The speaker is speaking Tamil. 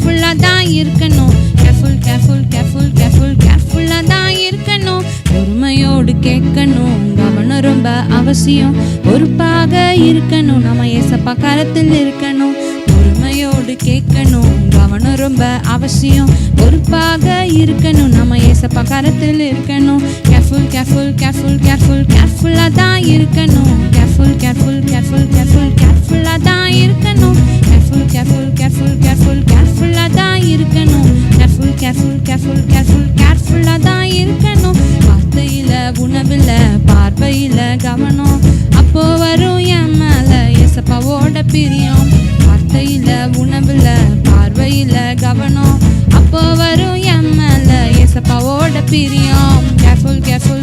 கேர்ஃபுல்லாக தான் இருக்கணும். கேர்ஃபுல் கேர்ஃபுல் கேர்ஃபுல் கேர்ஃபுல் கேர்ஃபுல்லாக தான் இருக்கணும். பொறுமையோடு கேட்கணும், கவனம் ரொம்ப அவசியம். பொறுப்பாக இருக்கணும், நம்ம ஏசப்பா கரத்தில் இருக்கணும். பொறுமையோடு கேட்கணும், கவனம் ரொம்ப அவசியம். பொறுப்பாக இருக்கணும், நம்ம ஏசப்பா கரத்தில் இருக்கணும். கேர்ஃபுல் கேர்ஃபுல் கேர்ஃபுல் கேர்ஃபுல் கேர்ஃபுல்லாக தான் இருக்கணும். கேர்ஃபுல் கேர்ஃபுல் கேர்ஃபுல் கேர்ஃபுல் கேர்ஃபுல்லாக தான் இருக்கணும். கேர்ஃபுல் கேர்ஃபுல் கேர்ஃபுல் கேர்ஃபுல் கேர்ஃபுல்லாக தான் இருக்கணும். கேர்ஃபுல் கேர்ஃபுல் கேர்ஃபுல் கேர்ஃபுல் கேர்ஃபுல்லாக தான் இருக்கணும். வார்த்தையில் உணவில் பார்வையில் கவனம், அப்போ வரும் என் மேலே ஏசப்பாவோட பிரியம். வார்த்தையில் உணவில் பார்வையில் கவனம், அப்போ வரும் என் மேலே ஏசப்பாவோட பிரியம். Careful careful